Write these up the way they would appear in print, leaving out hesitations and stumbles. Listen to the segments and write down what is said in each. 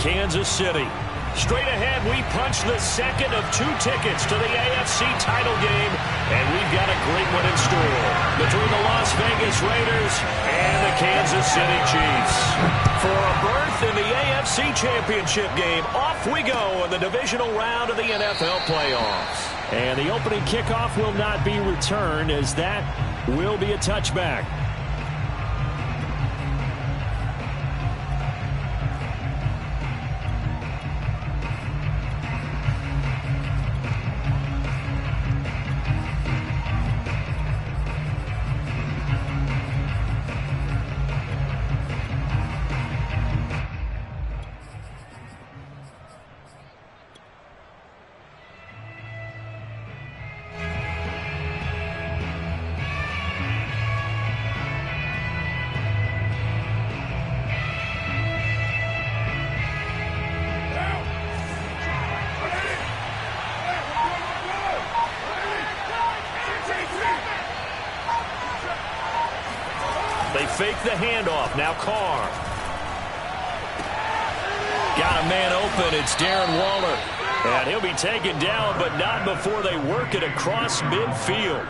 Kansas City. Straight ahead, we punch the second of 2 tickets to the AFC title game, and we've got a great one in store between the Las Vegas Raiders and the Kansas City Chiefs. For a berth in the AFC Championship game, off we go in the divisional round of the NFL playoffs. And the opening kickoff will not be returned, as that will be a touchback. They fake the handoff. Now Carr. Got a man open. It's Darren Waller. And he'll be taken down, but not before they work it across midfield.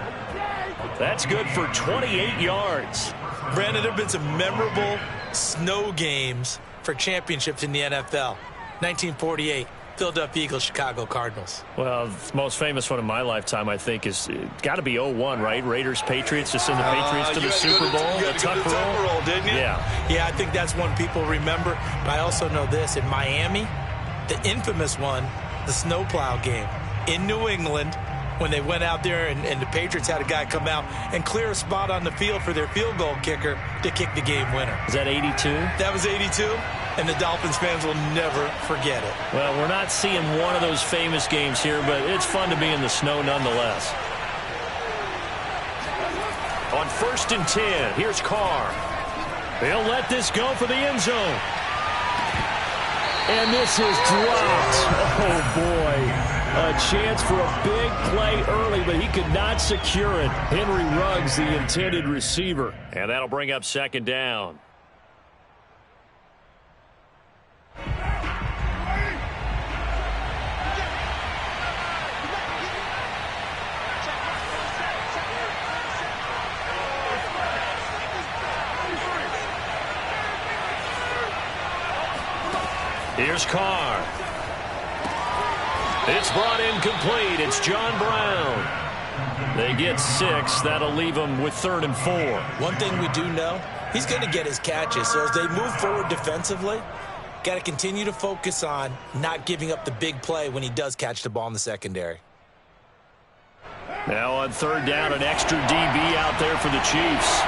That's good for 28 yards. Brandon, there have been some memorable snow games for championships in the NFL. 1948. Philadelphia Eagles, Chicago Cardinals. Well, the most famous one in my lifetime, I think, is got to be 0-1, right? Raiders, Patriots, to send the Patriots to the Super Bowl. You got to the roll, didn't you? Yeah, I think that's one people remember. But I also know this. In Miami, the infamous one, the snowplow game in New England, when they went out there and the Patriots had a guy come out and clear a spot on the field for their field goal kicker to kick the game winner. Is that 82? That was 82. And the Dolphins fans will never forget it. Well, we're not seeing one of those famous games here, but it's fun to be in the snow nonetheless. On 1st and 10, here's Carr. They'll let this go for the end zone. And this is dropped. Oh, boy. A chance for a big play early, but he could not secure it. Henry Ruggs, the intended receiver. And that'll bring up 2nd down. Here's Carr. It's brought in complete. It's John Brown. They get 6. That'll leave them with 3rd and 4. One thing we do know, he's going to get his catches. So as they move forward defensively, got to continue to focus on not giving up the big play when he does catch the ball in the secondary. Now on 3rd down, an extra DB out there for the Chiefs.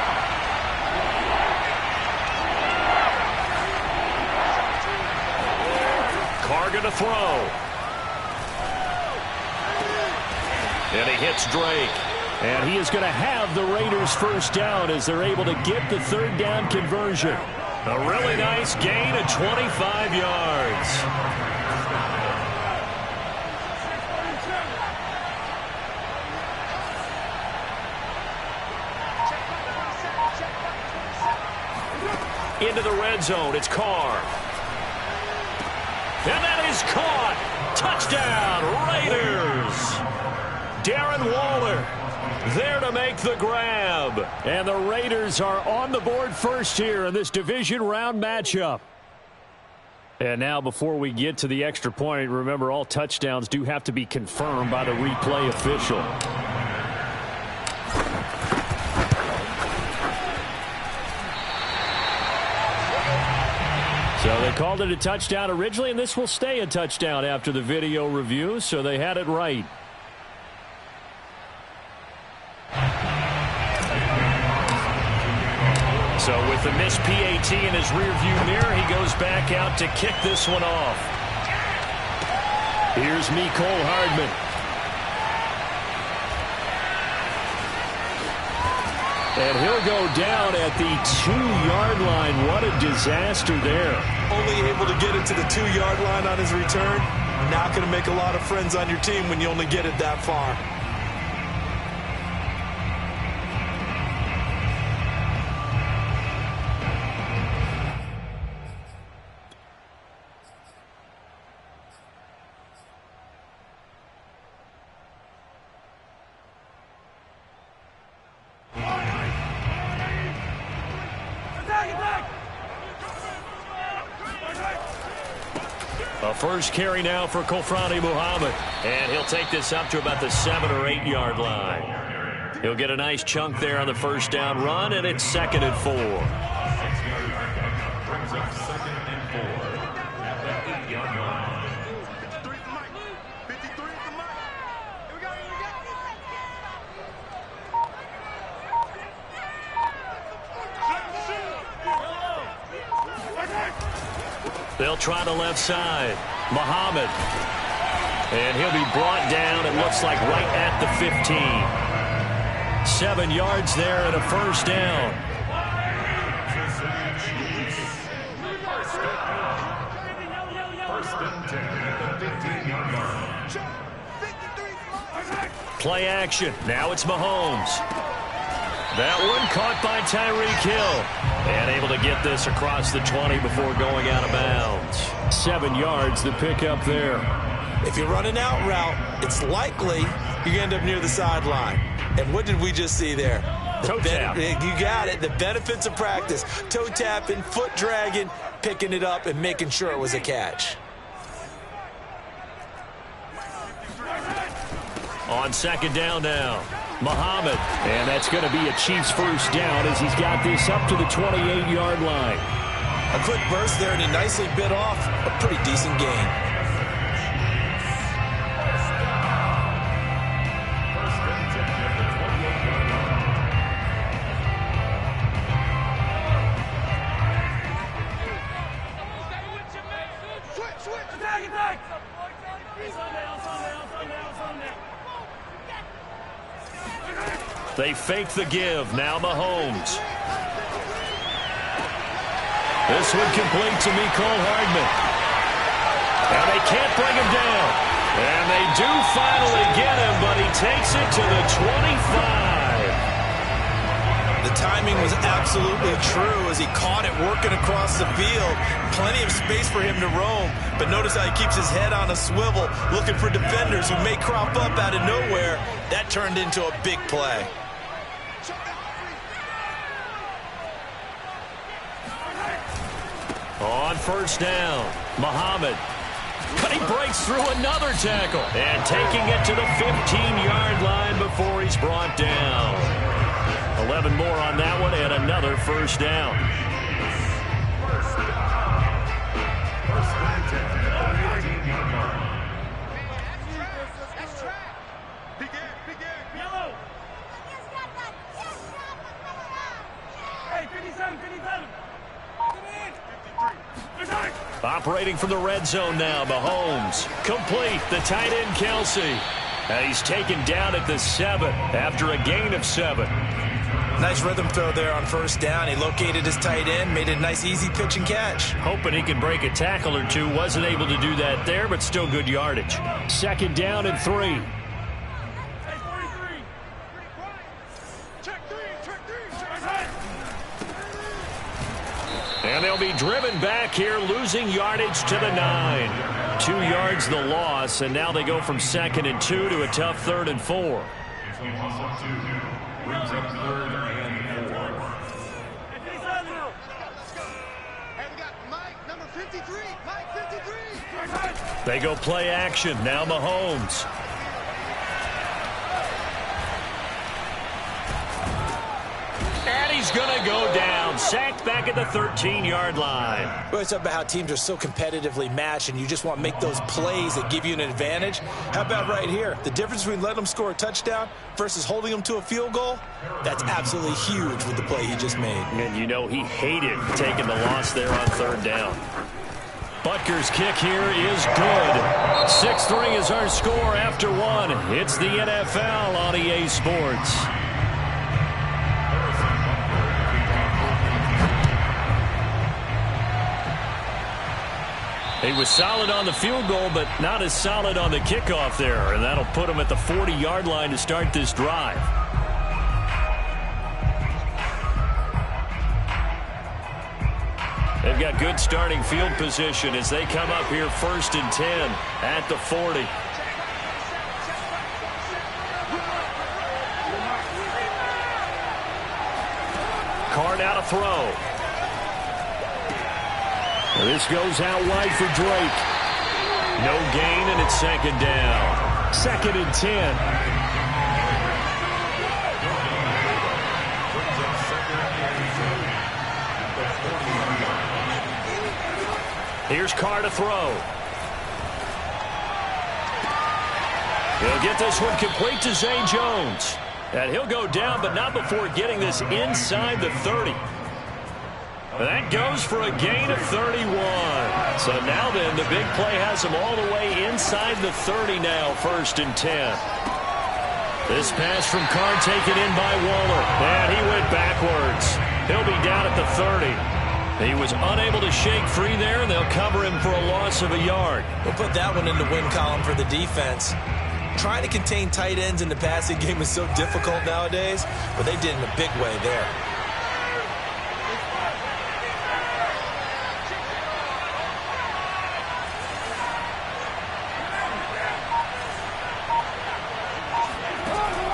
Carr going to throw. And he hits Drake. And he is going to have the Raiders' 1st down as they're able to get the 3rd down conversion. A really nice gain of 25 yards. Into the red zone. It's Carr. And that is caught. Touchdown, Raiders. Darren Waller there to make the grab. And the Raiders are on the board first here in this division round matchup. And now before we get to the extra point, remember all touchdowns do have to be confirmed by the replay official. So they called it a touchdown originally, and this will stay a touchdown after the video review, so they had it right. So with the missed PAT in his rearview mirror, he goes back out to kick this one off. Here's Mecole Hardman. And he'll go down at the 2-yard line. What a disaster there. Only able to get it to the 2-yard line on his return. Not going to make a lot of friends on your team when you only get it that far. A first carry now for Kofrani Muhammad. And he'll take this up to about the 7 or 8 yard line. He'll get a nice chunk there on the first down run, and it's 2nd and 4. They'll try the left side. Muhammad. And he'll be brought down, it looks like, right at the 15. 7 yards there and a first down. Play action. Now it's Mahomes. That one caught by Tyreek Hill. And able to get this across the 20 before going out of bounds. 7 yards the pick up there. If you're running out route, it's likely you end up near the sideline. And what did we just see there? Toe tap. You got it. The benefits of practice. Toe tapping, foot dragging, picking it up, and making sure it was a catch. On 2nd down now. Muhammad, and that's going to be a Chiefs first down as he's got this up to the 28-yard line. A quick burst there, and he nicely bit off a pretty decent gain. They fake the give. Now Mahomes. This one complete to Mecole Hardman. And they can't bring him down. And they do finally get him, but he takes it to the 25. The timing was absolutely true as he caught it working across the field. Plenty of space for him to roam. But notice how he keeps his head on a swivel, looking for defenders who may crop up out of nowhere. That turned into a big play. On first down, Muhammad. But he breaks through another tackle. And taking it to the 15-yard line before he's brought down. 11 more on that one and another first down. Operating from the red zone now, Mahomes. Complete, the tight end, Kelsey. And he's taken down at the 7 after a gain of 7. Nice rhythm throw there on first down. He located his tight end, made it a nice easy pitch and catch. Hoping he could break a tackle or two. Wasn't able to do that there, but still good yardage. 2nd down and 3. And they'll be driven back here, losing yardage to the 9. 2 yards the loss, and now they go from 2nd and 2 to a tough 3rd and 4. They go play action. Now Mahomes. And he's going to go down. Sacked back at the 13-yard line. Well, it's about how teams are so competitively matched, and you just want to make those plays that give you an advantage. How about right here? The difference between letting them score a touchdown versus holding them to a field goal, that's absolutely huge with the play he just made. And you know he hated taking the loss there on 3rd down. Butker's kick here is good. 6-3 is our score after 1. It's the NFL on EA Sports. He was solid on the field goal, but not as solid on the kickoff there. And that'll put him at the 40-yard line to start this drive. They've got good starting field position as they come up here 1st and 10 at the 40. Carr out to throw. This goes out wide for Drake. No gain, and it's second down. 2nd and 10. Here's Carr to throw. He'll get this one complete to Zay Jones. And he'll go down, but not before getting this inside the 30. That goes for a gain of 31. So now then, the big play has him all the way inside the 30 now, 1st and 10. This pass from Carr taken in by Waller. And he went backwards. He'll be down at the 30. He was unable to shake free there, and they'll cover him for a loss of a yard. We'll put that one in the win column for the defense. Trying to contain tight ends in the passing game is so difficult nowadays, but they did in a big way there.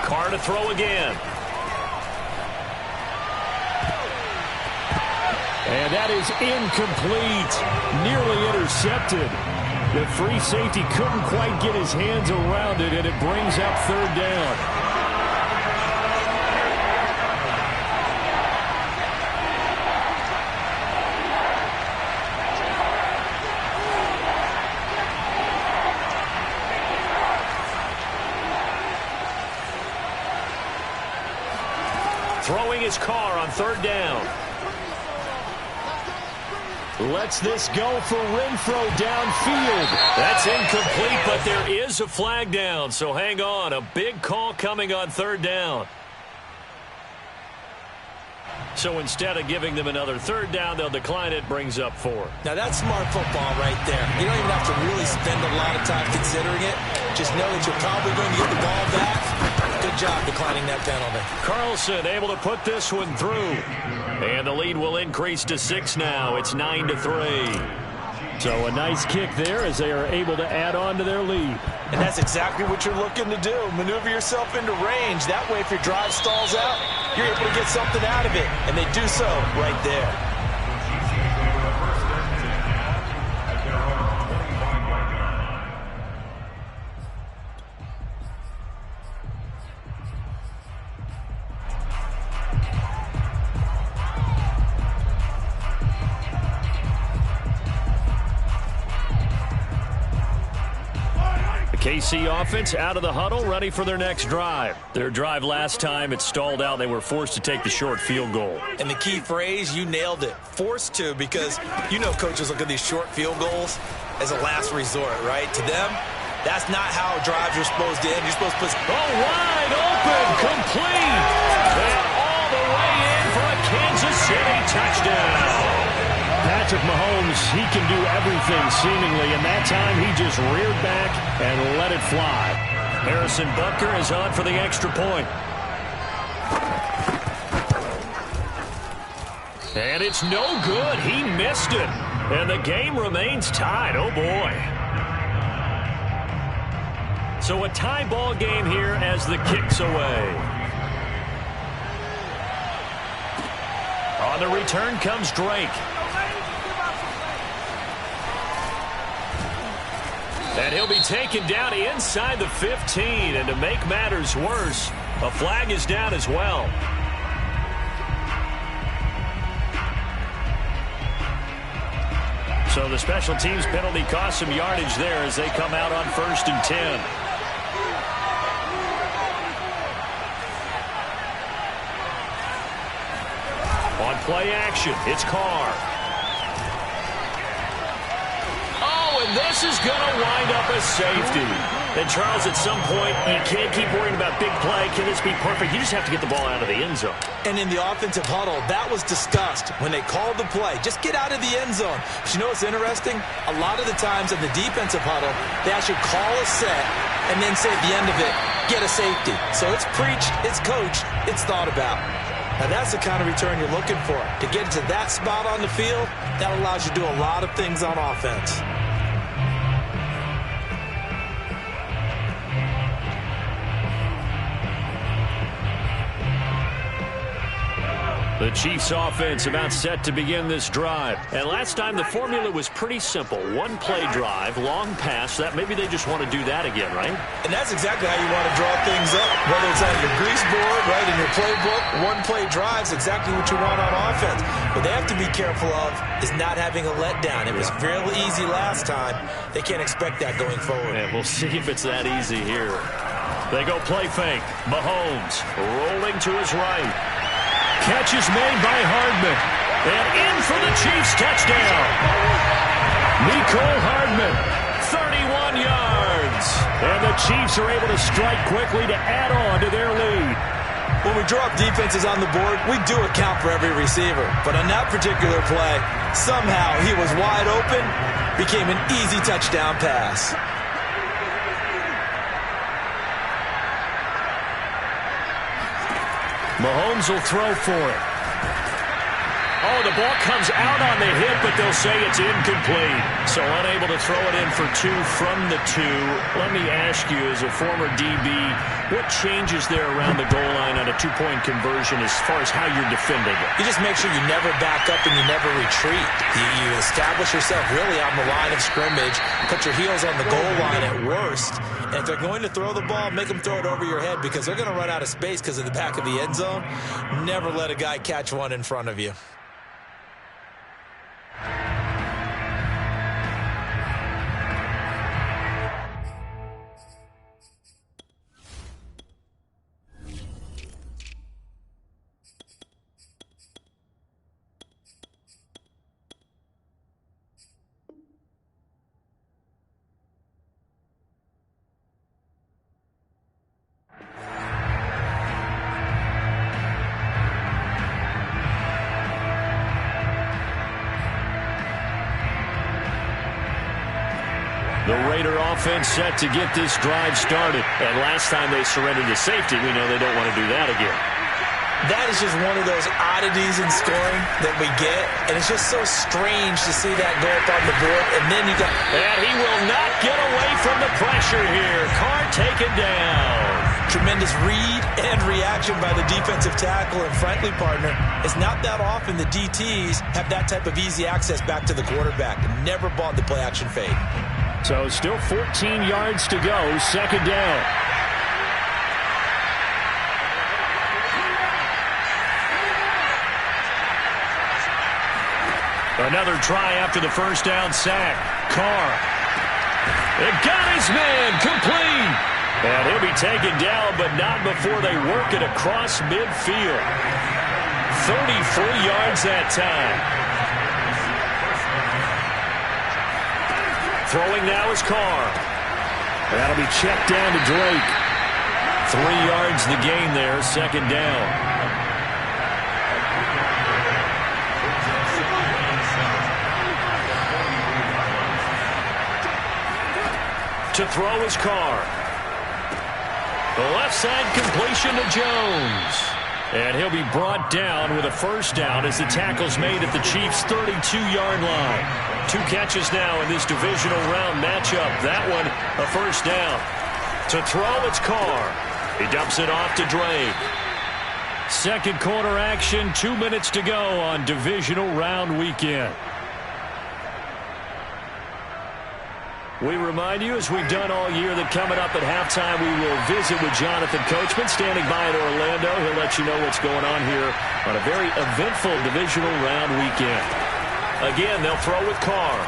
Carr to throw again. And that is incomplete. Nearly intercepted. The free safety couldn't quite get his hands around it, and it brings up 3rd down. Throwing his Carr on 3rd down. Lets this go for Renfrow downfield. That's incomplete, but there is a flag down, so hang on. A big call coming on 3rd down. So instead of giving them another 3rd down, they'll decline it, brings up 4. Now that's smart football right there. You don't even have to really spend a lot of time considering it. Just know that you're probably going to get the ball back. Good job declining that penalty. Carlson able to put this one through. And the lead will increase to 6 now. It's 9-3. So a nice kick there as they are able to add on to their lead. And that's exactly what you're looking to do. Maneuver yourself into range. That way, if your drive stalls out, you're able to get something out of it. And they do so right there. KC offense out of the huddle, ready for their next drive. Their drive last time, it stalled out. They were forced to take the short field goal. And the key phrase, you nailed it. Forced to, because you know coaches look at these short field goals as a last resort, right? To them, that's not how drives are supposed to end. You're supposed to put... Oh, wide open, complete. And all the way in for a Kansas City touchdown. Patrick Mahomes, he can do everything seemingly, and that time he just reared back and let it fly. Harrison Butker is on for the extra point. And it's no good. He missed it. And the game remains tied. Oh, boy. So a tie ball game here as the kick's away. On the return comes Drake. And he'll be taken down inside the 15. And to make matters worse, a flag is down as well. So the special teams penalty cost some yardage there as they come out on 1st and 10. On play action, it's Carr. And this is going to wind up as safety. And, Charles, at some point, you can't keep worrying about big play. Can this be perfect? You just have to get the ball out of the end zone. And in the offensive huddle, that was discussed when they called the play. Just get out of the end zone. But you know what's interesting? A lot of the times in the defensive huddle, they actually call a set and then say at the end of it, get a safety. So it's preached, it's coached, it's thought about. Now, that's the kind of return you're looking for. To get to that spot on the field, that allows you to do a lot of things on offense. The The Chiefs offense about set to begin this drive. And last time the formula was pretty simple. One play drive, long pass. That maybe they just want to do that again, right? And that's exactly how you want to draw things up. Whether it's on your grease board, right, in your playbook, one play drives exactly what you want on offense. What they have to be careful of is not having a letdown. It was real easy last time. They can't expect that going forward. And we'll see if it's that easy here. They go play fake. Mahomes rolling to his right. Catch is made by Hardman. And in for the Chiefs touchdown. Mecole Hardman, 31 yards. And the Chiefs are able to strike quickly to add on to their lead. When we draw up defenses on the board, we do account for every receiver. But on that particular play, somehow he was wide open, became an easy touchdown pass. Mahomes will throw for it. Oh, the ball comes out on the hit, but they'll say it's incomplete. So unable to throw it in for two from the two. Let me ask you, as a former DB, what changes there around the goal line on a two-point conversion as far as how you're defending it? You just make sure you never back up and you never retreat. You establish yourself really on the line of scrimmage, put your heels on the goal line at worst. And if they're going to throw the ball, make them throw it over your head because they're going to run out of space because of the back of the end zone. Never let a guy catch one in front of you. The Raider offense set to get this drive started. And last time they surrendered to safety, we know they don't want to do that again. That is just one of those oddities in scoring that we get. And it's just so strange to see that go up on the board. And then you got... And he will not get away from the pressure here. Carr taken down. Tremendous read and reaction by the defensive tackle. And frankly, partner, it's not that often the DTs have that type of easy access back to the quarterback. Never bought the play-action fade. So still 14 yards to go, second down. Another try after the first down sack. Carr. It got his man complete. And he'll be taken down, but not before they work it across midfield. 33 yards that time. Throwing now is Carr. That'll be checked down to Drake. 3 yards the gain there, second down. To throw is Carr. The left side completion to Jones. And he'll be brought down with a first down as the tackle's made at the Chiefs' 32-yard line. 2 catches now in this divisional round matchup. That one, a first down. To throw, it's Carr. He dumps it off to Drake. Second quarter action, 2 minutes to go on divisional round weekend. We remind you, as we've done all year, that coming up at halftime, we will visit with Jonathan Coachman, standing by in Orlando. He'll let you know what's going on here on a very eventful divisional round weekend. Again, they'll throw with Carr.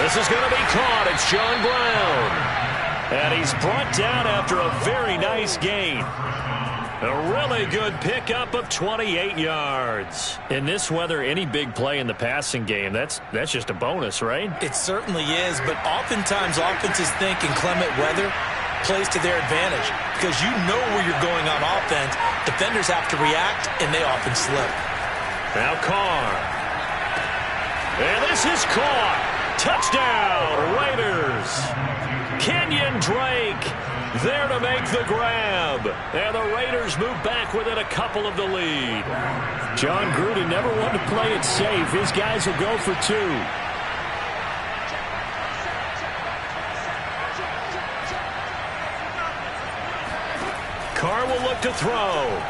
This is going to be caught. It's John Brown. And he's brought down after a very nice gain. A really good pickup of 28 yards. In this weather, any big play in the passing game, that's just a bonus, right? It certainly is, but oftentimes offenses think inclement weather plays to their advantage because you know where you're going on offense. Defenders have to react, and they often slip. Now Carr. And this is caught. Touchdown, Raiders. Kenyon Drake there to make the grab. And the Raiders move back within a couple of the lead. John Gruden never wanted to play it safe. His guys will go for 2. Carr will look to throw.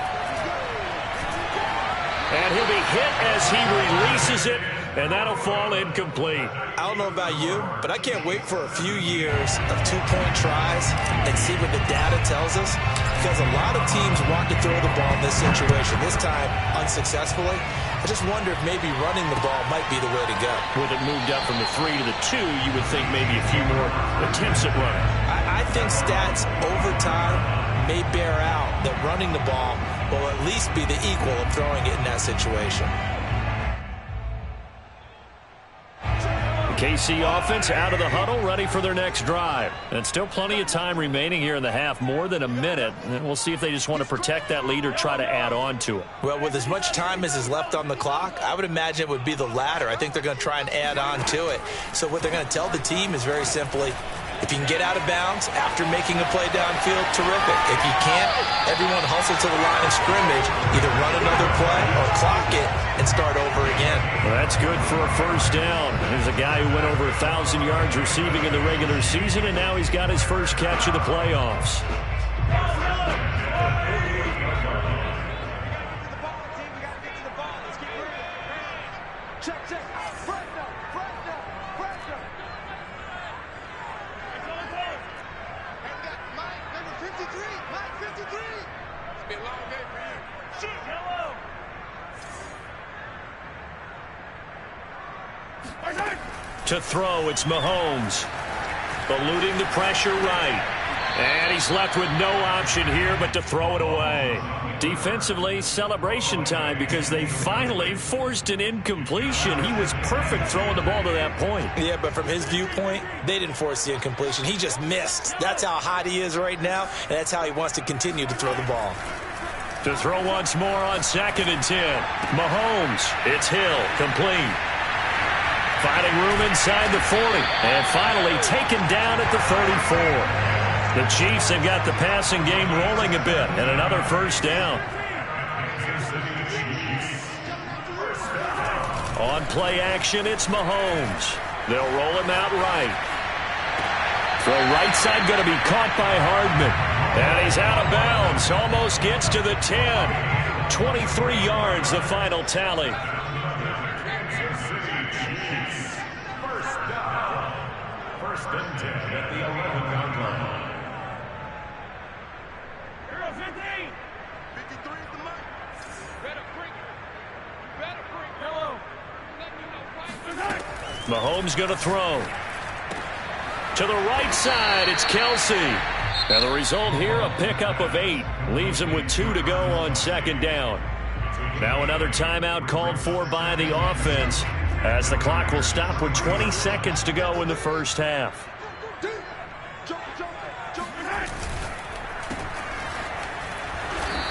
he'll be hit as he releases it, and that'll fall incomplete. I don't know about you, but I can't wait for a few years of two-point tries and see what the data tells us, because a lot of teams want to throw the ball in this situation, this time unsuccessfully. I just wonder if maybe running the ball might be the way to go. With it moved up from the 3 to the 2, you would think maybe a few more attempts at running. I think stats over time may bear out that running the ball will at least be the equal of throwing it in that situation. KC offense out of the huddle, ready for their next drive. And still plenty of time remaining here in the half, more than a minute. And we'll see if they just want to protect that lead or try to add on to it. Well, with as much time as is left on the clock, I would imagine it would be the latter. I think they're going to try and add on to it. So what they're going to tell the team is very simply, if you can get out of bounds after making a play downfield, terrific. If you can't, everyone hustle to the line of scrimmage, either run another play or clock it and start over again. Well, that's good for a first down. There's a guy who went over 1,000 yards receiving in the regular season, and now he's got his first catch of the playoffs. To throw, it's Mahomes. Eluding the pressure right. And he's left with no option here but to throw it away. Defensively, celebration time because they finally forced an incompletion. He was perfect throwing the ball to that point. Yeah, but from his viewpoint, they didn't force the incompletion. He just missed. That's how hot he is right now, and that's how he wants to continue to throw the ball. To throw once more on 2nd and 10. Mahomes, it's Hill, complete. Finding room inside the 40. And finally taken down at the 34. The Chiefs have got the passing game rolling a bit. And another first down. On play action, it's Mahomes. They'll roll him out right. Throw right side going to be caught by Hardman. And he's out of bounds. Almost gets to the 10. 23 yards, the final tally. Mahomes going to throw. To the right side, it's Kelsey. And the result here, a pickup of 8. Leaves him with 2 to go on 2nd down. Now another timeout called for by the offense, as the clock will stop with 20 seconds to go in the first half.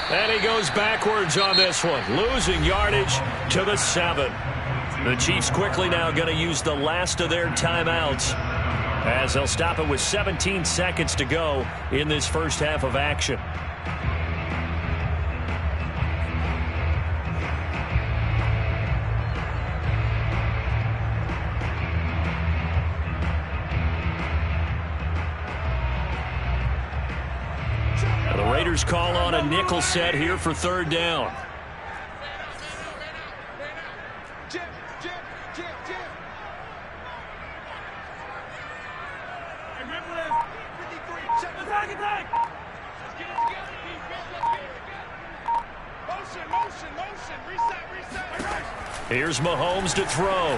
And he goes backwards on this one, losing yardage to the 7. The Chiefs quickly now going to use the last of their timeouts, as they'll stop it with 17 seconds to go in this first half of action. And the Raiders call on a nickel set here for 3rd down. Here's Mahomes to throw.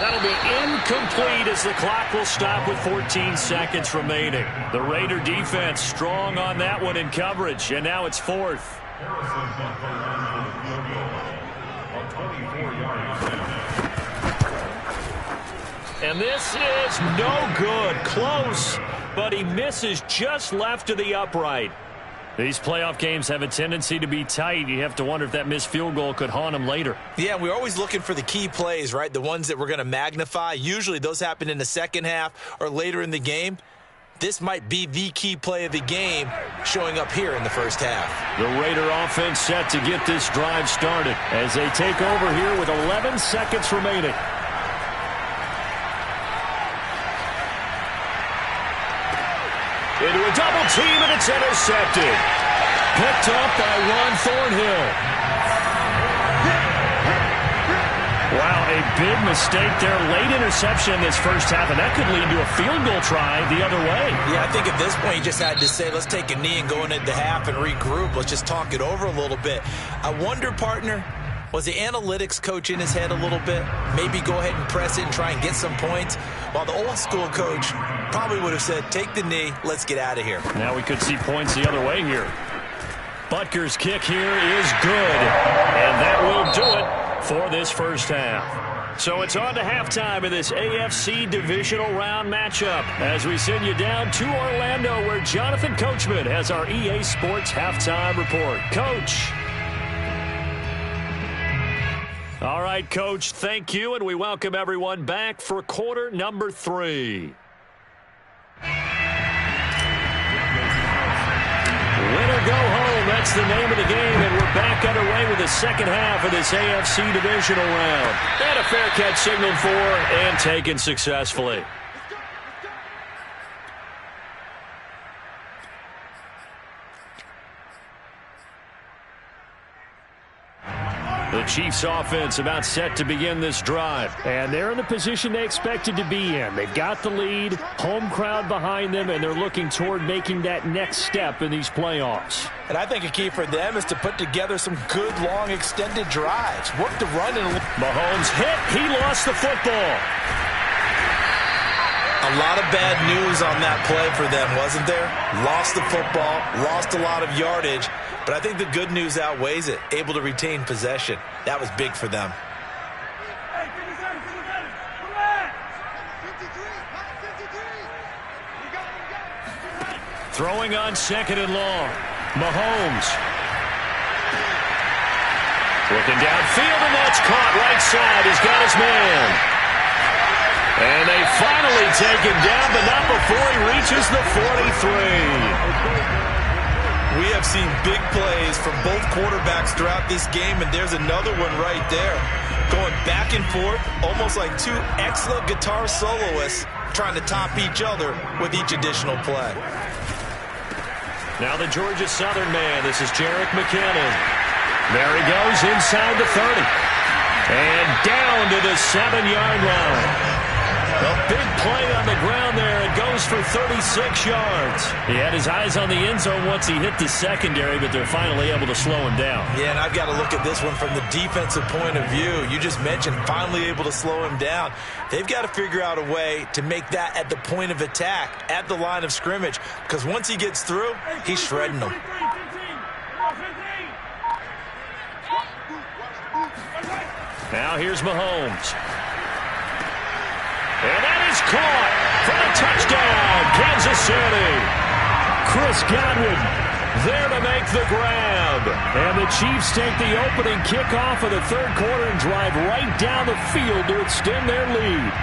That'll be incomplete as the clock will stop with 14 seconds remaining. The Raider defense strong on that one in coverage, and now it's 4th. And this is no good. Close, but he misses just left of the upright. These playoff games have a tendency to be tight. You have to wonder if that missed field goal could haunt him later. Yeah, we're always looking for the key plays, right? The ones that we're going to magnify. Usually those happen in the second half or later in the game. This might be the key play of the game showing up here in the first half. The Raider offense set to get this drive started as they take over here with 11 seconds remaining. Into a double team, and it's intercepted. Picked up by Ron Thornhill. Wow, a big mistake there. Late interception in this first half, and that could lead to a field goal try the other way. Yeah, I think at this point you just had to say, let's take a knee and go into the half and regroup. Let's just talk it over a little bit. I wonder, partner, was the analytics coach in his head a little bit? Maybe go ahead and press it and try and get some points? While the old school coach probably would have said, take the knee, let's get out of here. Now we could see points the other way here. Butker's kick here is good, and that will do it for this first half. So it's on to halftime in this AFC divisional round matchup as we send you down to Orlando where Jonathan Coachman has our EA Sports halftime report. Coach. All right, Coach, thank you, and we welcome everyone back for quarter number 3. Win or go home, that's the name of the game, and we're back underway with the second half of this AFC divisional round. And a fair catch signaled for and taken successfully. The Chiefs offense about set to begin this drive. And they're in the position they expected to be in. They've got the lead, home crowd behind them, and they're looking toward making that next step in these playoffs. And I think a key for them is to put together some good, long, extended drives. Work the run. And Mahomes hit. He lost the football. A lot of bad news on that play for them, wasn't there? Lost the football, lost a lot of yardage, but I think the good news outweighs it. Able to retain possession. That was big for them. Throwing on second and long. Mahomes. Looking downfield, and that's caught right side. He's got his man. And they finally take him down, but not before he reaches the 43. We have seen big plays from both quarterbacks throughout this game, and there's another one right there. Going back and forth, almost like two excellent guitar soloists trying to top each other with each additional play. Now the Georgia Southern man, this is Jerick McKinnon. There he goes inside the 30. And down to the 7-yard line. A big play on the ground there. It goes for 36 yards. He had his eyes on the end zone once he hit the secondary, but they're finally able to slow him down. Yeah, and I've got to look at this one from the defensive point of view. You just mentioned finally able to slow him down. They've got to figure out a way to make that at the point of attack, at the line of scrimmage, because once he gets through, he's shredding them. Now here's Mahomes. And that is caught for a touchdown, Kansas City. Chris Godwin there to make the grab. And the Chiefs take the opening kickoff of the third quarter and drive right down the field to extend their lead.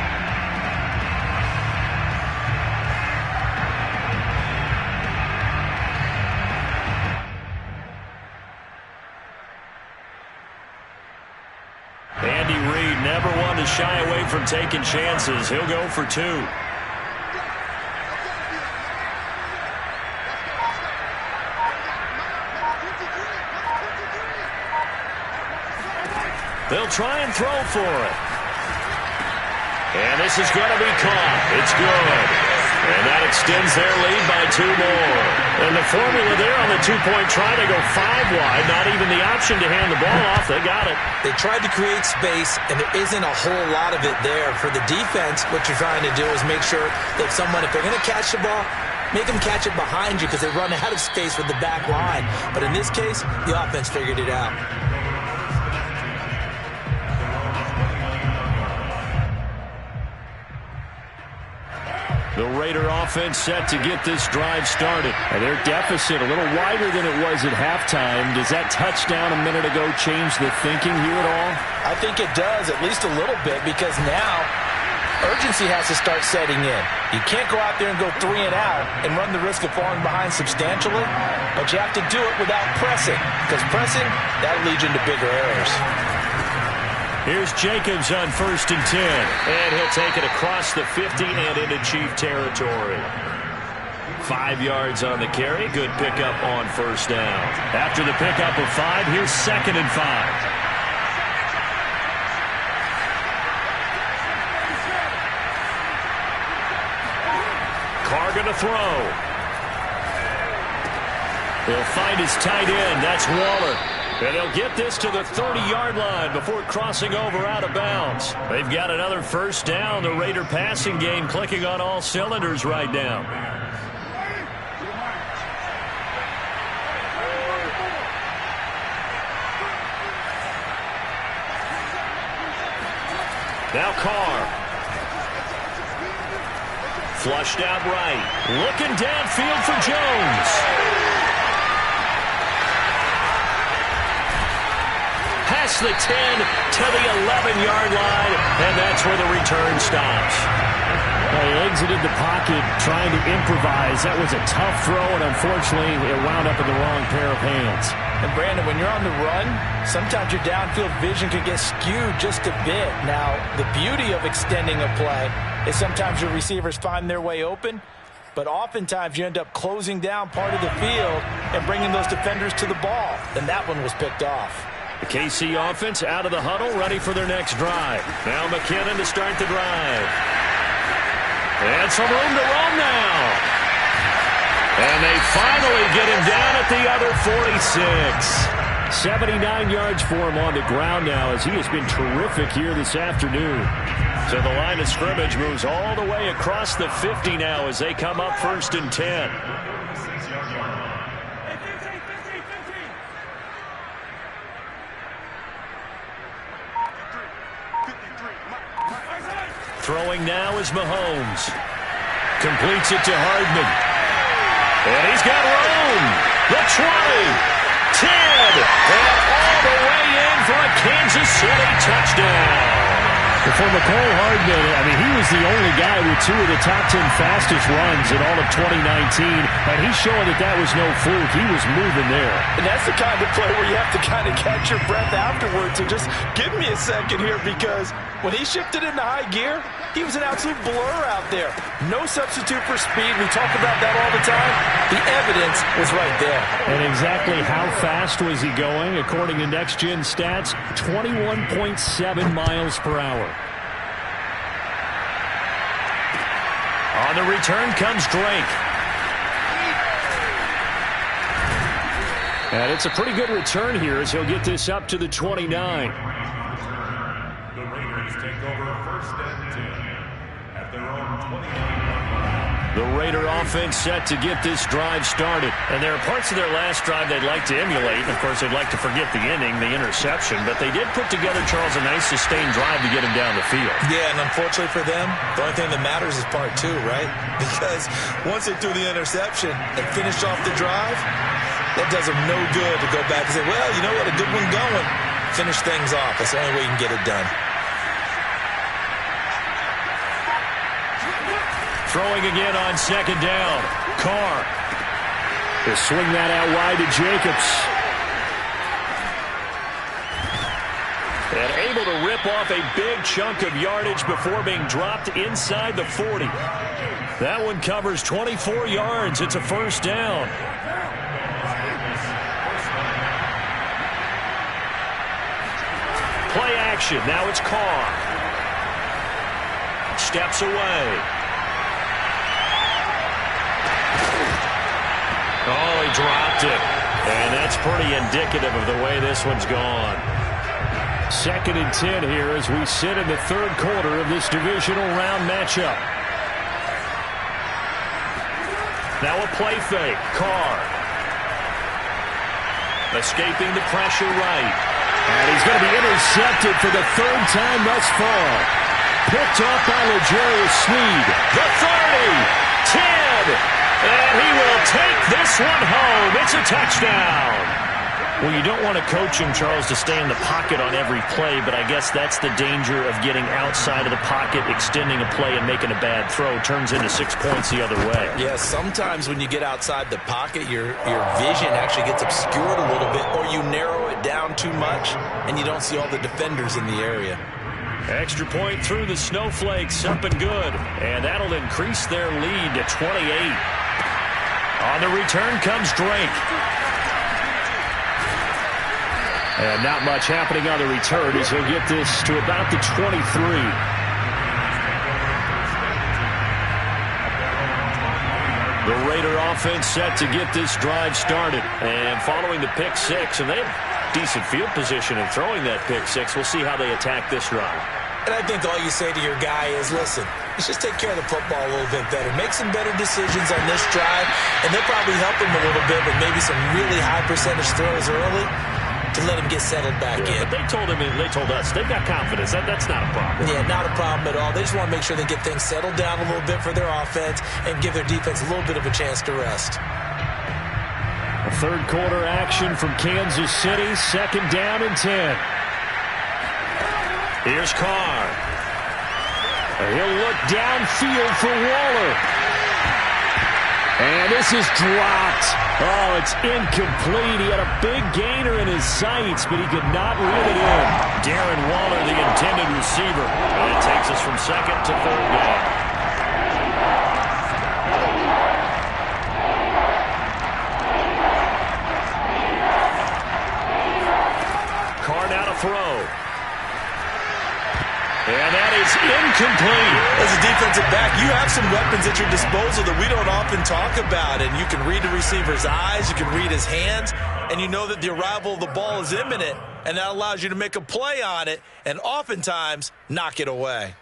Andy Reid never one to shy away from taking chances. He'll go for 2. They'll try and throw for it. And this is going to be caught. It's good. And that extends their lead by 2 more. And the formula there on the 2-point try to go 5 wide. Not even the option to hand the ball off. They got it. They tried to create space, and there isn't a whole lot of it there. For the defense, what you're trying to do is make sure that someone, if they're going to catch the ball, make them catch it behind you because they run out of space with the back line. But in this case, the offense figured it out. The Raider offense set to get this drive started. And their deficit a little wider than it was at halftime. Does that touchdown a minute ago change the thinking here at all? I think it does, at least a little bit, because now urgency has to start setting in. You can't go out there and go 3 and out and run the risk of falling behind substantially, but you have to do it without pressing, because pressing, that'll lead you into bigger errors. Here's Jacobs on 1st and 10. And he'll take it across the 50 and into Chief territory. 5 yards on the carry. Good pickup on first down. After the pickup of 5, here's 2nd and 5. Carr going to throw. He'll find his tight end. That's Waller. And they'll get this to the 30-yard line before crossing over out of bounds. They've got another first down. The Raider passing game clicking on all cylinders right now. Now Carr. Flushed out right. Looking downfield for Jones. Past the 10 to the 11-yard line, and that's where the return stops. He exited the pocket trying to improvise. That was a tough throw, and unfortunately, it wound up in the wrong pair of hands. And Brandon, when you're on the run, sometimes your downfield vision can get skewed just a bit. Now, the beauty of extending a play is sometimes your receivers find their way open, but oftentimes you end up closing down part of the field and bringing those defenders to the ball. And that one was picked off. The KC offense out of the huddle, ready for their next drive. Now McKinnon to start the drive. And some room to roam now. And they finally get him down at the other 46. 79 yards for him on the ground now, as he has been terrific here this afternoon. So the line of scrimmage moves all the way across the 50 now as they come up 1st and 10. Throwing now is Mahomes. Completes it to Hardman. And he's got room. The 20. 10. And all the way in for a Kansas City touchdown. For Mecole Hardman, I mean, he was the only guy with 2 of the top 10 fastest runs in all of 2019. And he's showing that that was no fluke. He was moving there. And that's the kind of play where you have to kind of catch your breath afterwards and just give me a second here, because when he shifted into high gear, he was an absolute blur out there. No substitute for speed. We talk about that all the time. The evidence was right there. And exactly how fast was he going? According to Next Gen Stats, 21.7 miles per hour. On the return comes Drake. And it's a pretty good return here as he'll get this up to the 29. The Raiders take over 1st and 10 at their own 29. The Raider offense set to get this drive started. And there are parts of their last drive they'd like to emulate. Of course, they'd like to forget the ending, the interception. But they did put together, Charles, a nice sustained drive to get him down the field. Yeah, and unfortunately for them, the only thing that matters is part 2, right? Because once they threw the interception and finished off the drive, that does them no good to go back and say, well, you know what, a good one going. Finish things off. That's the only way you can get it done. Throwing again on 2nd down. Carr. He'll swing that out wide to Jacobs. And able to rip off a big chunk of yardage before being dropped inside the 40. That one covers 24 yards. It's a 1st down. Play action. Now it's Carr. Steps away. Oh, he dropped it. And that's pretty indicative of the way this one's gone. 2nd and 10 here as we sit in the 3rd quarter of this divisional round matchup. Now a play fake. Carr. Escaping the pressure right. And he's going to be intercepted for the 3rd time thus far. Picked off by L'Jarius Sneed. The 30. 10. And he will take this one home. It's a touchdown. Well, you don't want to coach him, Charles, to stay in the pocket on every play, but I guess that's the danger of getting outside of the pocket, extending a play and making a bad throw. Turns into 6 points the other way. Yeah, sometimes when you get outside the pocket, your vision actually gets obscured a little bit, or you narrow it down too much, and you don't see all the defenders in the area. Extra point through the snowflakes, up and good. And that'll increase their lead to 28. On the return comes Drake. And not much happening on the return as he'll get this to about the 23. The Raider offense set to get this drive started. And following the pick six, and they have decent field position in throwing that pick six. We'll see how they attack this drive. And I think all you say to your guy is, listen, let's just take care of the football a little bit better. Make some better decisions on this drive, and they'll probably help him a little bit with maybe some really high percentage throws early to let him get settled back in. But they told us they've got confidence. That's not a problem. Yeah, not a problem at all. They just want to make sure they get things settled down a little bit for their offense and give their defense a little bit of a chance to rest. A third quarter action from Kansas City. 2nd down and 10. Here's Carr. He'll look downfield for Waller. And this is dropped. Oh, it's incomplete. He had a big gainer in his sights, but he could not reel it in. Darren Waller, the intended receiver. And it takes us from 2nd to 3rd down. Carr now to throw. And that is incomplete. As a defensive back, you have some weapons at your disposal that we don't often talk about. And you can read the receiver's eyes, you can read his hands, and you know that the arrival of the ball is imminent, and that allows you to make a play on it and oftentimes knock it away.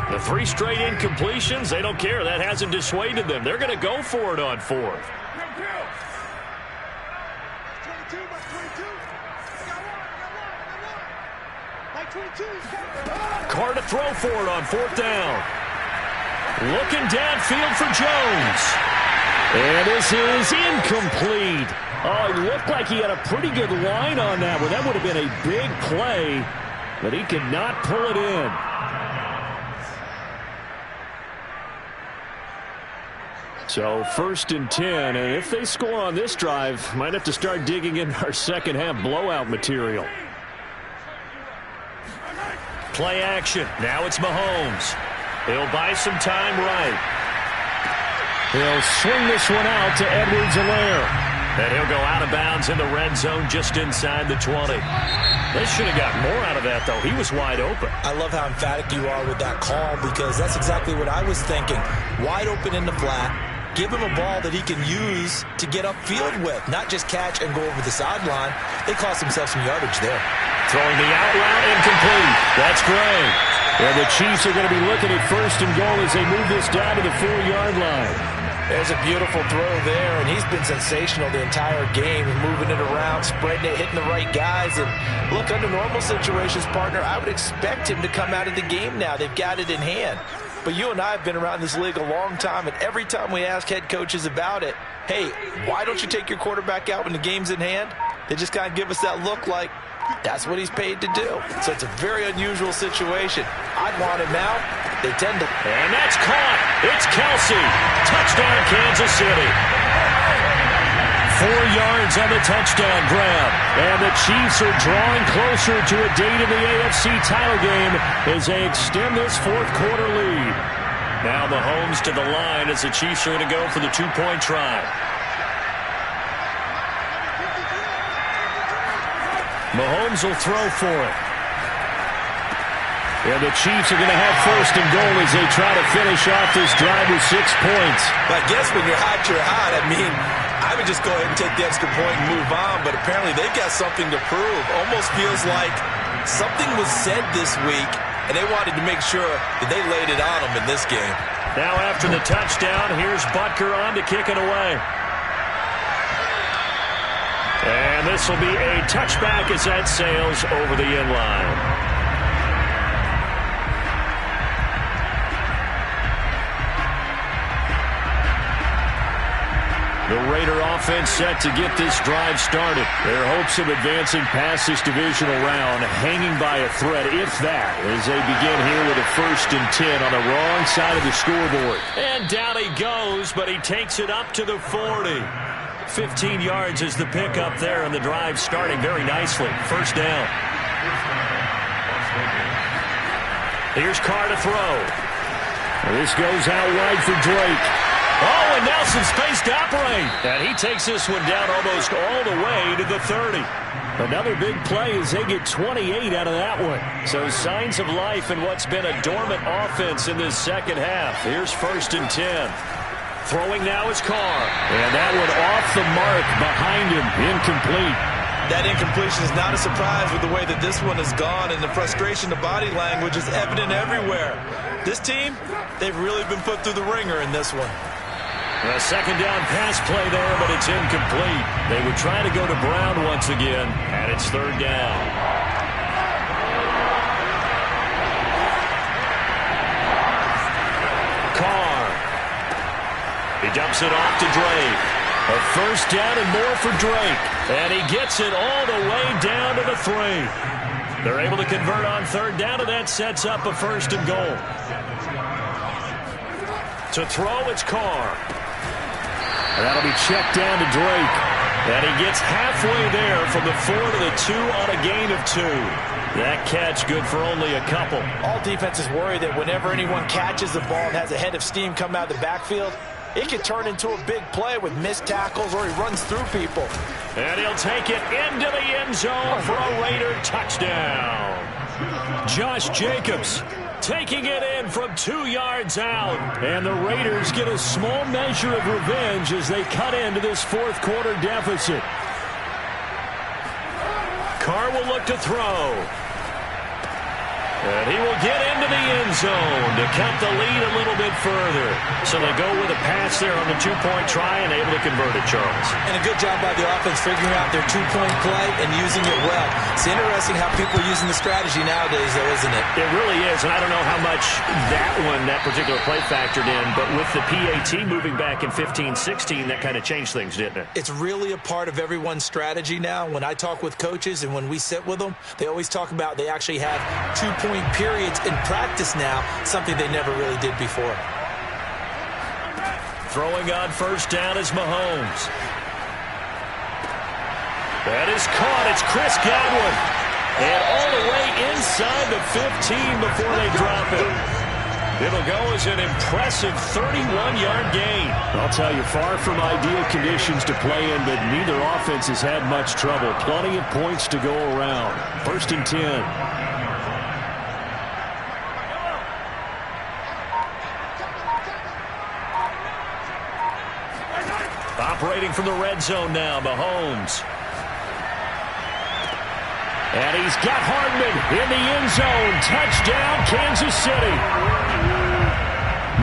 The 3 straight incompletions, they don't care. That hasn't dissuaded them. They're going to go for it on 4th. Carr to throw for it on 4th down. Looking downfield for Jones. And this is incomplete. Oh, it looked like he had a pretty good line on that one. That would have been a big play, but he could not pull it in. So 1st and 10, and if they score on this drive, might have to start digging in our second half blowout material. Play action. Now it's Mahomes. He'll buy some time right. He'll swing this one out to Edwards-Helaire. And he'll go out of bounds in the red zone just inside the 20. They should have got more out of that, though. He was wide open. I love how emphatic you are with that call, because that's exactly what I was thinking. Wide open in the flat. Give him a ball that he can use to get upfield with, not just catch and go over the sideline. They cost themselves some yardage there. Throwing the out route incomplete. That's Gray. And the Chiefs are going to be looking at 1st and goal as they move this down to the 4-yard line. There's a beautiful throw there, and he's been sensational the entire game, moving it around, spreading it, hitting the right guys. And look, under normal situations, partner, I would expect him to come out of the game now. They've got it in hand. But you and I have been around this league a long time, and every time we ask head coaches about it, hey, why don't you take your quarterback out when the game's in hand? They just kind of give us that look like that's what he's paid to do. So it's a very unusual situation. I'd want him out. They tend to. And that's caught. It's Kelsey. Touchdown, Kansas City. 4 yards on the touchdown grab. And the Chiefs are drawing closer to a date in the AFC title game as they extend this 4th quarter lead. Now Mahomes to the line as the Chiefs are going to go for the 2-point try. Mahomes will throw for it. And the Chiefs are going to have 1st and goal as they try to finish off this drive with 6 points. I guess when you're hot, you're hot. I mean, I would just go ahead and take the extra point and move on, but apparently they've got something to prove. Almost feels like something was said this week, and they wanted to make sure that they laid it on them in this game. Now after the touchdown, here's Butker on to kick it away. And this will be a touchback as that sails over the end line. The Raider offense set to get this drive started. Their hopes of advancing past this divisional round hanging by a thread, if that, as they begin here with a 1st and 10 on the wrong side of the scoreboard. And down he goes, but he takes it up to the 40. 15 yards is the pickup there, and the drive starting very nicely. 1st down. Here's Carr to throw. And this goes out wide for Drake. Oh, and now some space to operate. And he takes this one down almost all the way to the 30. Another big play as they get 28 out of that one. So signs of life in what's been a dormant offense in this second half. Here's 1st and 10. Throwing now is Carr. And that one off the mark behind him. Incomplete. That incompletion is not a surprise with the way that this one has gone, and the frustration, the body language is evident everywhere. This team, they've really been put through the ringer in this one. A second down pass play there, but it's incomplete. They would try to go to Brown once again, and it's 3rd down. Carr. He dumps it off to Drake. A 1st down and more for Drake. And he gets it all the way down to the 3. They're able to convert on 3rd down, and that sets up a 1st and goal. To throw, it's Carr. And that'll be checked down to Drake. And he gets halfway there from the 4 to the 2 on a gain of 2. That catch good for only a couple. All defenses worry that whenever anyone catches the ball and has a head of steam come out of the backfield, it can turn into a big play with missed tackles or he runs through people. And he'll take it into the end zone for a Raider touchdown. Josh Jacobs taking it in from 2 yards out. And the Raiders get a small measure of revenge as they cut into this 4th quarter deficit. Carr will look to throw. And he will get into the end zone to cut the lead a little bit further. So they go with a pass there on the 2-point try and able to convert it, Charles. And a good job by the offense figuring out their 2-point play and using it well. It's interesting how people are using the strategy nowadays, though, isn't it? It really is, and I don't know how much that particular play factored in, but with the PAT moving back in 15-16, that kind of changed things, didn't it? It's really a part of everyone's strategy now. When I talk with coaches and when we sit with them, they always talk about they actually have 2-point periods in practice now, something they never really did before. Throwing on 1st down is Mahomes. That is caught. It's Chris Godwin. And all the way inside the 15 before they drop it. It'll go as an impressive 31-yard gain. I'll tell you, far from ideal conditions to play in, but neither offense has had much trouble. Plenty of points to go around. 1st and 10. Operating from the red zone now, Mahomes. And he's got Hardman in the end zone. Touchdown, Kansas City.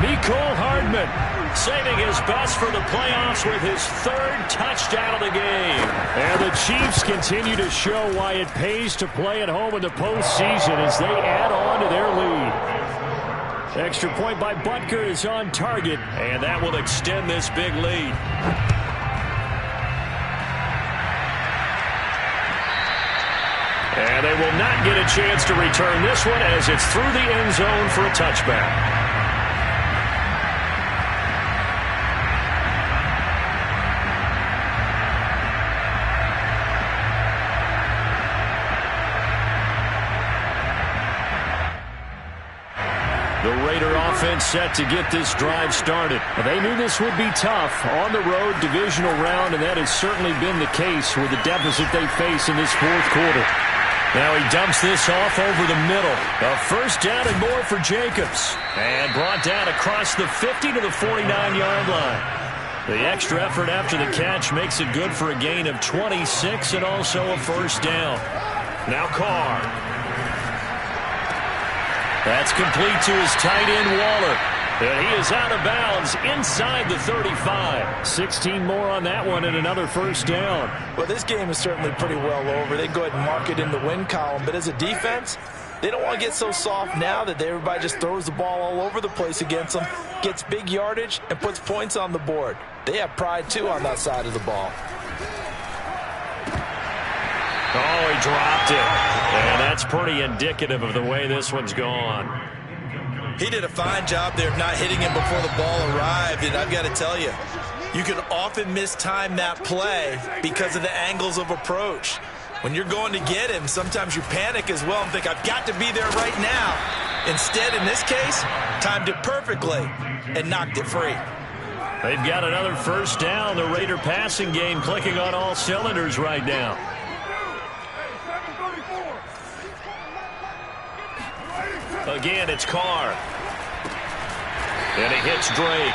Mecole Hardman saving his best for the playoffs with his 3rd touchdown of the game. And the Chiefs continue to show why it pays to play at home in the postseason as they add on to their lead. Extra point by Butker is on target, and that will extend this big lead. And they will not get a chance to return this one as it's through the end zone for a touchback. The Raider offense set to get this drive started. They knew this would be tough on the road divisional round, and that has certainly been the case with the deficit they face in this 4th quarter. Now he dumps this off over the middle. A 1st down and more for Jacobs. And brought down across the 50 to the 49-yard line. The extra effort after the catch makes it good for a gain of 26 and also a 1st down. Now Carr. That's complete to his tight end, Waller. And he is out of bounds inside the 35. 16 more on that one and another 1st down. Well, this game is certainly pretty well over. They go ahead and mark it in the win column. But as a defense, they don't want to get so soft now that everybody just throws the ball all over the place against them, gets big yardage, and puts points on the board. They have pride, too, on that side of the ball. Oh, he dropped it. And that's pretty indicative of the way this one's gone. He did a fine job there of not hitting him before the ball arrived. And I've got to tell you, you can often mistime that play because of the angles of approach. When you're going to get him, sometimes you panic as well and think, I've got to be there right now. Instead, in this case, timed it perfectly and knocked it free. They've got another 1st down. The Raider passing game clicking on all cylinders right now. Again, it's Carr. And he hits Drake.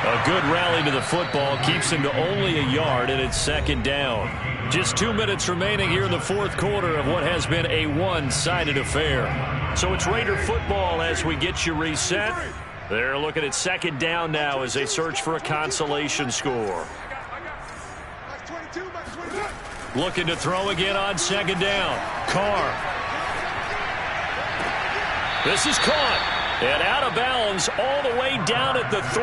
A good rally to the football keeps him to only a yard, and it's second down. Just 2 minutes remaining here in the fourth quarter of what has been a one-sided affair. So it's Raider football as we get you reset. They're looking at second down now as they search for a consolation score. Looking to throw again on second down. Carr. This is caught. And out of bounds all the way down at the 3.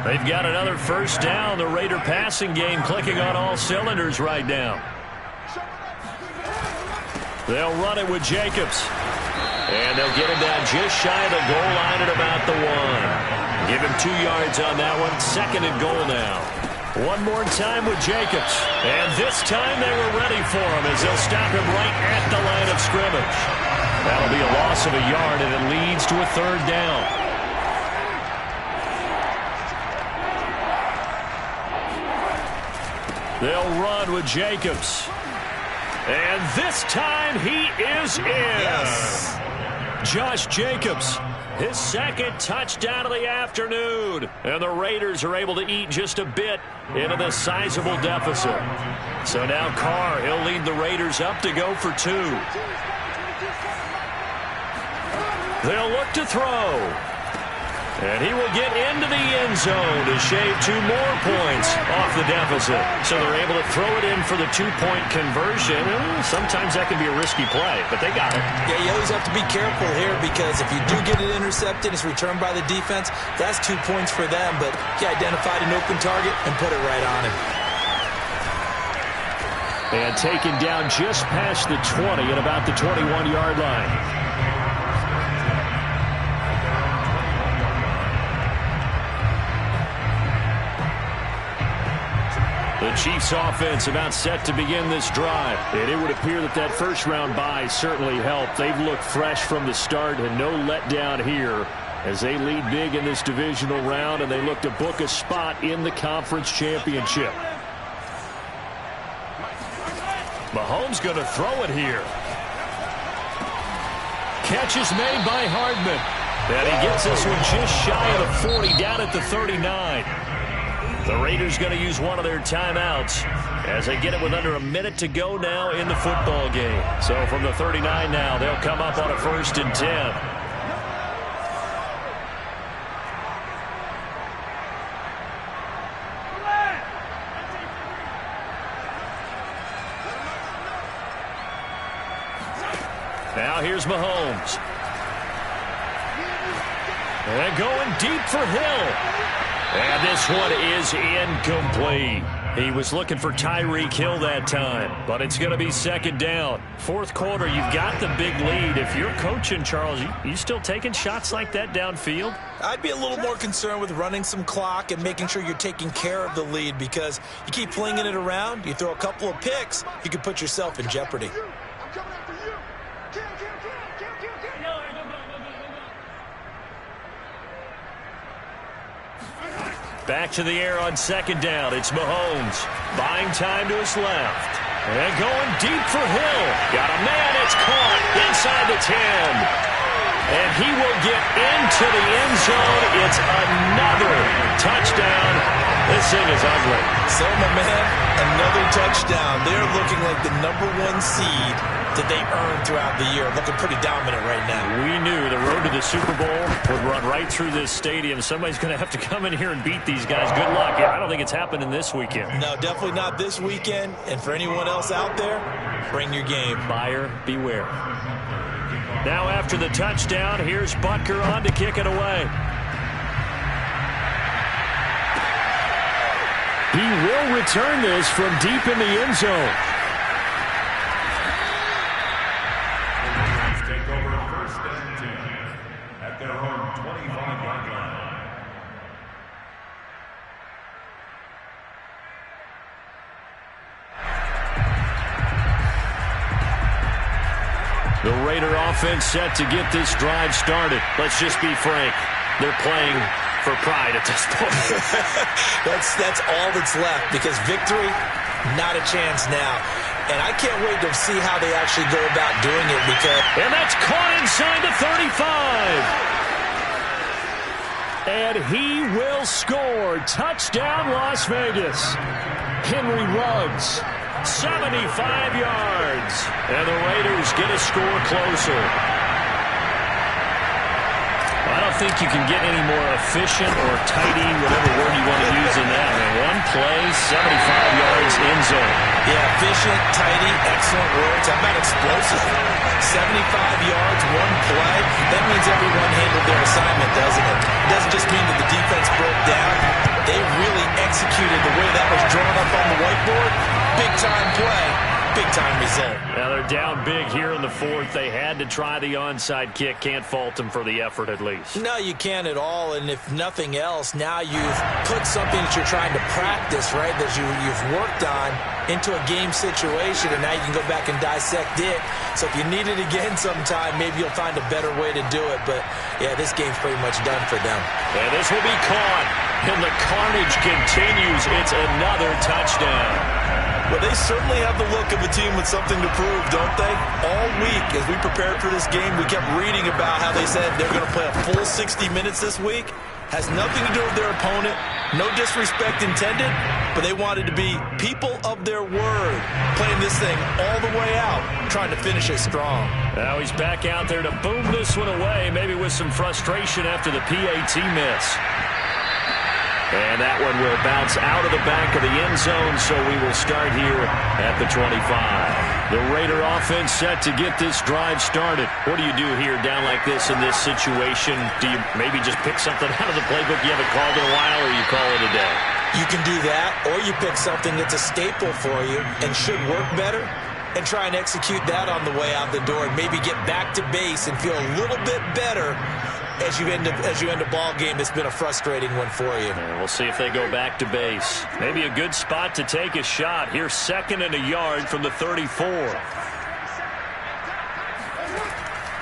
They've got another first down. The Raider passing game clicking on all cylinders right now. They'll run it with Jacobs. And they'll get him down just shy of the goal line at about the 1. Give him 2 yards on that one. Second and goal now. One more time with Jacobs. And this time they were ready for him as they'll stop him right at the line of scrimmage. That'll be a loss of a yard, and it leads to a third down. They'll run with Jacobs. And this time he is in. Yes. Josh Jacobs, his second touchdown of the afternoon. And the Raiders are able to eat just a bit into this sizable deficit. So now Carr, he'll lead the Raiders up to go for 2. They'll look to throw. And he will get into the end zone to shave 2 more points off the deficit. So they're able to throw it in for the 2-point conversion. Sometimes that can be a risky play, but they got it. Yeah, you always have to be careful here because if you do get it intercepted, it's returned by the defense. That's 2 points for them, but he identified an open target and put it right on him. And taken down just past the 20 at about the 21-yard line. The Chiefs offense about set to begin this drive. And it would appear that that first-round bye certainly helped. They've looked fresh from the start and no letdown here as they lead big in this divisional round and they look to book a spot in the conference championship. Mahomes going to throw it here. Catch is made by Hardman. And he gets this one just shy of the 40 down at the 39. The Raiders going to use one of their timeouts as they get it with under a minute to go now in the football game. So from the 39 now, they'll come up on a 1st and 10. Now here's Mahomes. And going deep for Hill. And this one is incomplete. He was looking for Tyreek Hill that time, but it's going to be second down. Fourth quarter, you've got the big lead. If you're coaching, Charles, you still taking shots like that downfield? I'd be a little more concerned with running some clock and making sure you're taking care of the lead because you keep flinging it around, you throw a couple of picks, you can put yourself in jeopardy. Back to the air on second down. It's Mahomes. Buying time to his left. And going deep for Hill. Got a man. It's caught inside the 10. And he will get into the end zone. It's another touchdown. This thing is ugly. So, my man, another touchdown. They're looking like the #1 seed that they earned throughout the year. Looking pretty dominant right now. We knew the road to the Super Bowl would run right through this stadium. Somebody's going to have to come in here and beat these guys. Good luck. I don't think it's happening this weekend. No, definitely not this weekend. And for anyone else out there, bring your game. Buyer beware. Now after the touchdown, here's Butker on to kick it away. He will return this from deep in the end zone. Take over 1st and 10 at their own 25-yard line. The Raider offense set to get this drive started. Let's just be frank. They're playing for pride at this point. That's all that's left because victory, not a chance now. and I can't wait to see how they actually go about doing it because... And that's caught inside the 35. And he will score. Touchdown, Las Vegas. Henry Ruggs, 75 yards. And the Raiders get a score closer. I don't think you can get any more efficient or tidy, whatever word you want to use in that. One play, 75 yards in zone. Yeah, efficient, tidy, excellent words. How about explosive? 75 yards, one play. That means everyone handled their assignment, doesn't it? It doesn't just mean that the defense broke down. They really executed the way that was drawn up on the whiteboard. Big-time play. Big-time result. Now they're down big here in the fourth. They had to try the onside kick. Can't fault them for the effort at least. No, you can't at all. And if nothing else, now you've put something that you're trying to practice, right, that you've worked on into a game situation, and now you can go back and dissect it. So if you need it again sometime, maybe you'll find a better way to do it. But, yeah, this game's pretty much done for them. And this will be caught. And the carnage continues. It's another touchdown. Well, they certainly have the look of a team with something to prove, don't they? All week, as we prepared for this game, we kept reading about how they said they're going to play a full 60 minutes this week. Has nothing to do with their opponent. No disrespect intended, but they wanted to be people of their word, playing this thing all the way out, trying to finish it strong. Now he's back out there to boom this one away, maybe with some frustration after the PAT miss. And that one will bounce out of the back of the end zone, so we will start here at the 25. The Raider offense set to get this drive started. What do you do here down like this in this situation? Do you maybe just pick something out of the playbook you haven't called in a while, or you call it a day? You can do that, or you pick something that's a staple for you and should work better, and try and execute that on the way out the door, and maybe get back to base and feel a little bit better as you end a ball game that's been a frustrating one for you. And we'll see if they go back to base. Maybe a good spot to take a shot. Here's 2nd and a yard from the 34.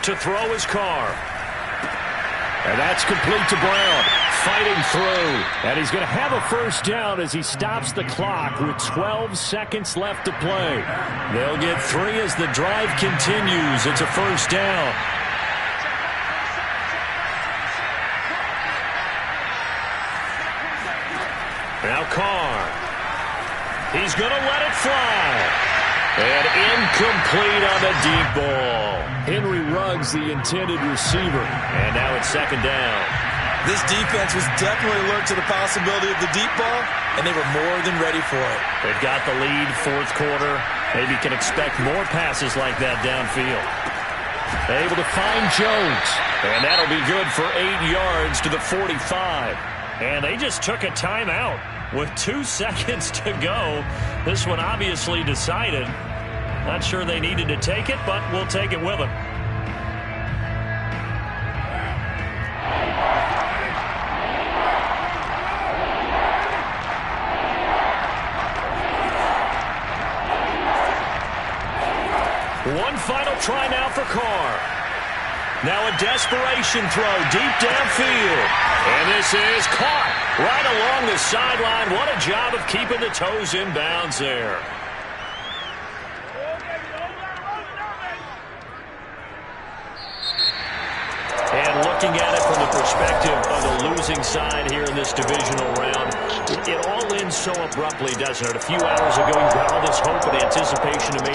To throw his Carr. And that's complete to Brown. Fighting through. And he's going to have a first down as he stops the clock with 12 seconds left to play. They'll get 3 as the drive continues. It's a first down. Now Carr. He's going to let it fly. And incomplete on the deep ball. Henry Ruggs, the intended receiver. And now it's 2nd down. This defense was definitely alert to the possibility of the deep ball, and they were more than ready for it. They've got the lead, 4th quarter. Maybe can expect more passes like that downfield. Able to find Jones. And that'll be good for 8 yards to the 45. And they just took a timeout with 2 seconds to go. This one obviously decided. Not sure they needed to take it, but we'll take it with them. One final try now for Carr. Now a desperation throw deep downfield. And this is caught right along the sideline. What a job of keeping the toes in bounds there. And looking at it from the perspective of the losing side here in this divisional round, it all ends so abruptly, doesn't it? A few hours ago, you got all this hope and anticipation to make